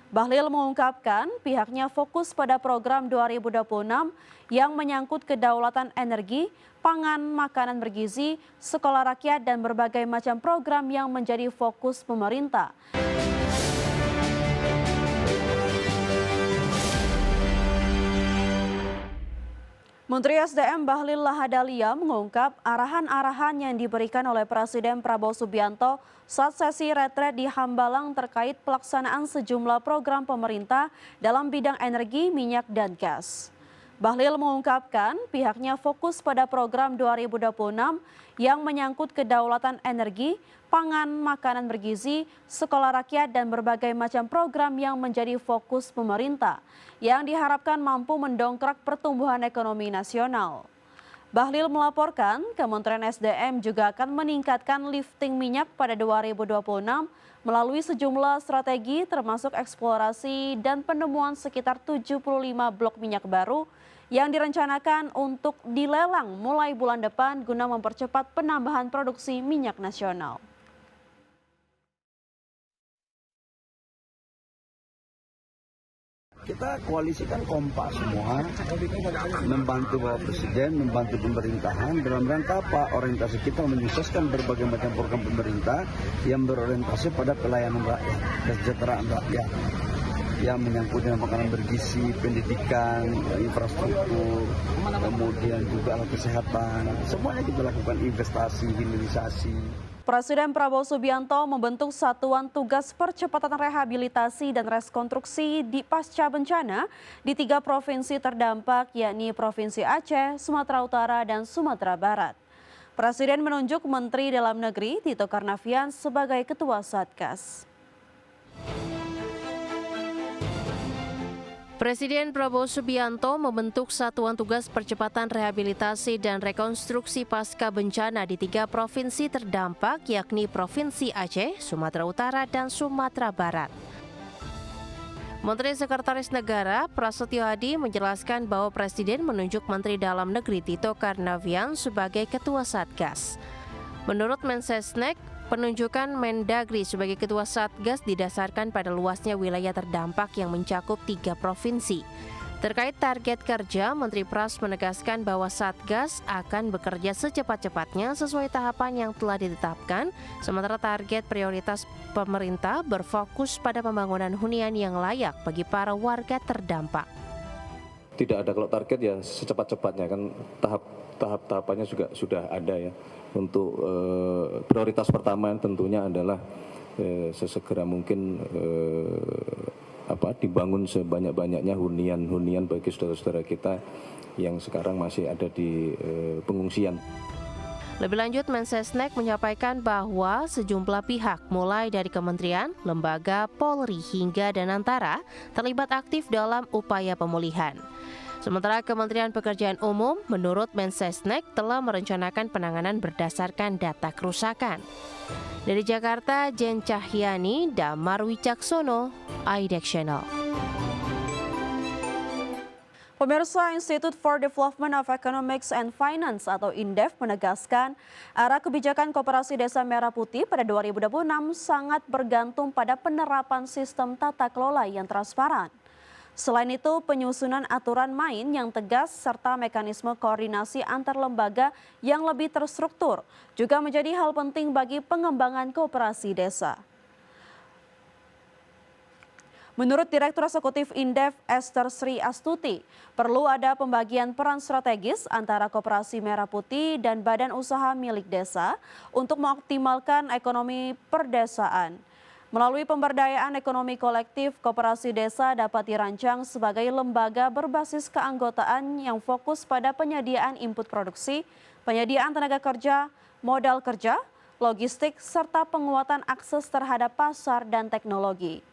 Bahlil mengungkapkan pihaknya fokus pada program 2026 yang menyangkut kedaulatan energi, pangan, makanan bergizi, sekolah rakyat, dan berbagai macam program yang menjadi fokus pemerintah. Menteri SDM Bahlil Lahadalia mengungkap arahan-arahan yang diberikan oleh Presiden Prabowo Subianto saat sesi retret di Hambalang terkait pelaksanaan sejumlah program pemerintah dalam bidang energi, minyak, dan gas. Bahlil mengungkapkan pihaknya fokus pada program 2026 yang menyangkut kedaulatan energi, pangan, makanan bergizi, sekolah rakyat, dan berbagai macam program yang menjadi fokus pemerintah yang diharapkan mampu mendongkrak pertumbuhan ekonomi nasional. Bahlil melaporkan Kementerian SDM juga akan meningkatkan lifting minyak pada 2026 melalui sejumlah strategi termasuk eksplorasi dan penemuan sekitar 75 blok minyak baru yang direncanakan untuk dilelang mulai bulan depan guna mempercepat penambahan produksi minyak nasional. Kita koalisi kan kompak semua, membantu Bapak Presiden, membantu pemerintahan dalam rangka apa? Orientasi kita menyukseskan berbagai macam program pemerintah yang berorientasi pada pelayanan rakyat, kesejahteraan rakyat, yang menyangkut dengan makanan bergizi, pendidikan, infrastruktur, kemudian juga alat kesehatan. Semuanya kita lakukan investasi, hilirisasi. Presiden Prabowo Subianto membentuk Satuan Tugas Percepatan Rehabilitasi dan Rekonstruksi di pasca bencana di 3 provinsi terdampak, yakni Provinsi Aceh, Sumatera Utara, dan Sumatera Barat. Presiden menunjuk Menteri Dalam Negeri Tito Karnavian sebagai Ketua Satgas. Presiden Prabowo Subianto membentuk Satuan Tugas Percepatan Rehabilitasi dan Rekonstruksi Pasca Bencana di 3 provinsi terdampak, yakni Provinsi Aceh, Sumatera Utara, dan Sumatera Barat. Menteri Sekretaris Negara Prasetyo Adi menjelaskan bahwa Presiden menunjuk Menteri Dalam Negeri Tito Karnavian sebagai Ketua Satgas. Menurut Mensesnek, penunjukan Mendagri sebagai Ketua Satgas didasarkan pada luasnya wilayah terdampak yang mencakup 3 provinsi. Terkait target kerja, Menteri Pras menegaskan bahwa Satgas akan bekerja secepat-cepatnya sesuai tahapan yang telah ditetapkan, sementara target prioritas pemerintah berfokus pada pembangunan hunian yang layak bagi para warga terdampak. Tidak ada kalau target ya secepat-cepatnya, kan tahapannya juga sudah ada ya. Untuk prioritas pertama tentunya adalah sesegera mungkin dibangun sebanyak-banyaknya hunian bagi saudara-saudara kita yang sekarang masih ada di pengungsian. Lebih lanjut, Mensesnek menyampaikan bahwa sejumlah pihak mulai dari kementerian, lembaga, Polri hingga Danantara terlibat aktif dalam upaya pemulihan. Sementara Kementerian Pekerjaan Umum menurut Mensesnek telah merencanakan penanganan berdasarkan data kerusakan. Dari Jakarta, Jen Cahyani, Damar Wicaksono, IDEX Channel. Pemirsa, Institute for Development of Economics and Finance atau INDEF menegaskan arah kebijakan Koperasi Desa Merah Putih pada 2026 sangat bergantung pada penerapan sistem tata kelola yang transparan. Selain itu, penyusunan aturan main yang tegas serta mekanisme koordinasi antar lembaga yang lebih terstruktur juga menjadi hal penting bagi pengembangan koperasi desa. Menurut Direktur Eksekutif Indef Esther Sri Astuti, perlu ada pembagian peran strategis antara Koperasi Merah Putih dan badan usaha milik desa untuk mengoptimalkan ekonomi perdesaan. Melalui pemberdayaan ekonomi kolektif, koperasi desa dapat dirancang sebagai lembaga berbasis keanggotaan yang fokus pada penyediaan input produksi, penyediaan tenaga kerja, modal kerja, logistik, serta penguatan akses terhadap pasar dan teknologi.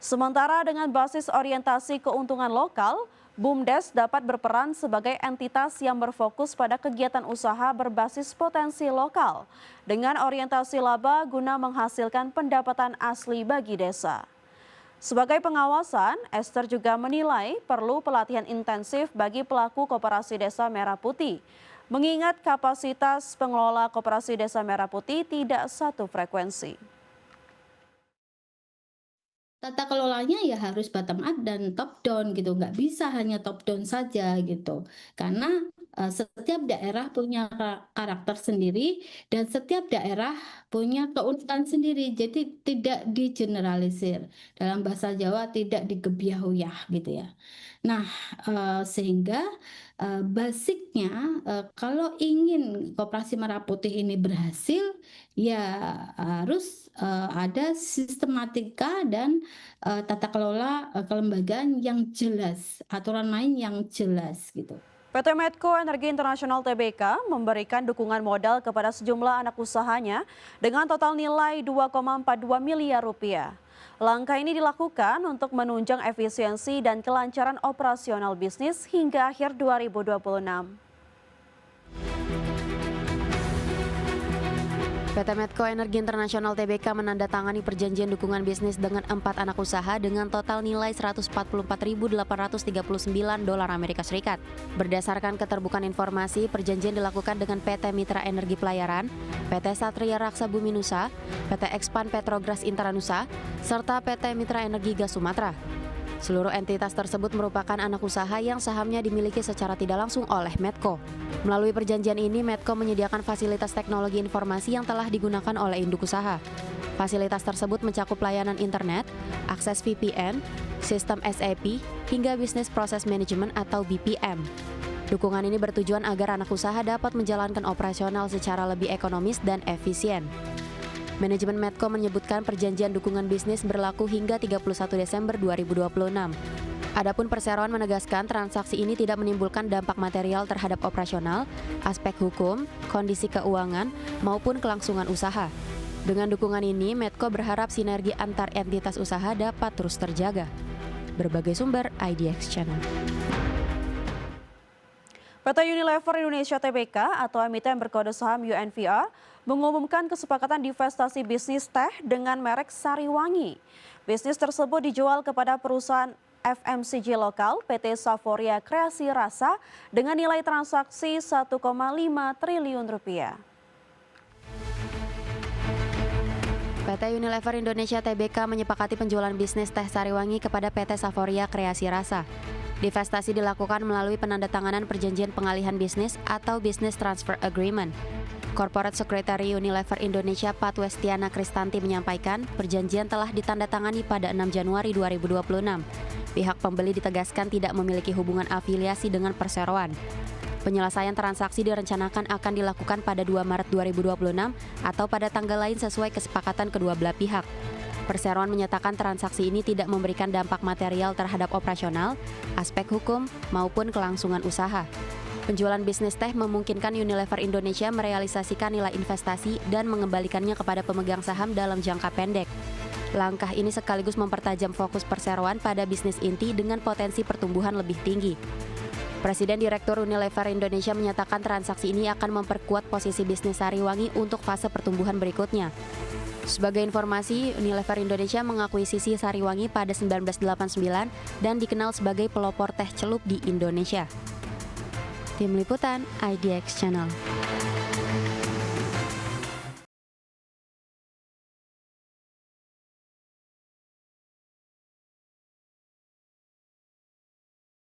Sementara dengan basis orientasi keuntungan lokal, BUMDes dapat berperan sebagai entitas yang berfokus pada kegiatan usaha berbasis potensi lokal dengan orientasi laba guna menghasilkan pendapatan asli bagi desa. Sebagai pengawasan, Esther juga menilai perlu pelatihan intensif bagi pelaku Koperasi Desa Merah Putih, mengingat kapasitas pengelola Koperasi Desa Merah Putih tidak satu frekuensi. Tata kelolanya ya harus bottom up dan top down gitu, nggak bisa hanya top down saja gitu. Karena setiap daerah punya karakter sendiri dan setiap daerah punya keunikan sendiri, jadi tidak digeneralisir. Dalam bahasa Jawa tidak digebyah-uyah gitu ya. Nah, sehingga basicnya kalau ingin Koperasi Merah Putih ini berhasil, ya harus ada sistematika dan tata kelola kelembagaan yang jelas, aturan main yang jelas gitu. PT Medco Energi Internasional Tbk memberikan dukungan modal kepada sejumlah anak usahanya dengan total nilai 2,42 miliar rupiah. Langkah ini dilakukan untuk menunjang efisiensi dan kelancaran operasional bisnis hingga akhir 2026. PT Medco Energi Internasional Tbk menandatangani perjanjian dukungan bisnis dengan 4 anak usaha dengan total nilai 144.839 dolar Amerika Serikat. Berdasarkan keterbukaan informasi, perjanjian dilakukan dengan PT Mitra Energi Pelayaran, PT Satria Raksa Bumi Nusa, PT Expand Petrogras Intranusa, serta PT Mitra Energi Gas Sumatera. Seluruh entitas tersebut merupakan anak usaha yang sahamnya dimiliki secara tidak langsung oleh Medco. Melalui perjanjian ini, Medco menyediakan fasilitas teknologi informasi yang telah digunakan oleh induk usaha. Fasilitas tersebut mencakup layanan internet, akses VPN, sistem SAP, hingga Business Process Management atau BPM. Dukungan ini bertujuan agar anak usaha dapat menjalankan operasional secara lebih ekonomis dan efisien. Manajemen Medco menyebutkan perjanjian dukungan bisnis berlaku hingga 31 Desember 2026. Adapun perseroan menegaskan transaksi ini tidak menimbulkan dampak material terhadap operasional, aspek hukum, kondisi keuangan, maupun kelangsungan usaha. Dengan dukungan ini, Medco berharap sinergi antar entitas usaha dapat terus terjaga. Berbagai sumber IDX Channel. PT Unilever Indonesia Tbk atau emiten berkode saham UNVR mengumumkan kesepakatan divestasi bisnis teh dengan merek Sariwangi. Bisnis tersebut dijual kepada perusahaan FMCG lokal PT Saforia Kreasi Rasa dengan nilai transaksi 1,5 triliun rupiah. PT Unilever Indonesia Tbk menyepakati penjualan bisnis teh Sariwangi kepada PT Saforia Kreasi Rasa. Divestasi dilakukan melalui penandatanganan perjanjian pengalihan bisnis atau Business Transfer Agreement. Corporate Secretary Unilever Indonesia Pat Westiana Kristanti menyampaikan perjanjian telah ditandatangani pada 6 Januari 2026. Pihak pembeli ditegaskan tidak memiliki hubungan afiliasi dengan perseroan. Penyelesaian transaksi direncanakan akan dilakukan pada 2 Maret 2026 atau pada tanggal lain sesuai kesepakatan kedua belah pihak. Perseroan menyatakan transaksi ini tidak memberikan dampak material terhadap operasional, aspek hukum, maupun kelangsungan usaha. Penjualan bisnis teh memungkinkan Unilever Indonesia merealisasikan nilai investasi dan mengembalikannya kepada pemegang saham dalam jangka pendek. Langkah ini sekaligus mempertajam fokus perseroan pada bisnis inti dengan potensi pertumbuhan lebih tinggi. Presiden Direktur Unilever Indonesia menyatakan transaksi ini akan memperkuat posisi bisnis Sariwangi untuk fase pertumbuhan berikutnya. Sebagai informasi, Unilever Indonesia mengakuisisi Sariwangi pada 1989 dan dikenal sebagai pelopor teh celup di Indonesia. Tim Liputan IDX Channel.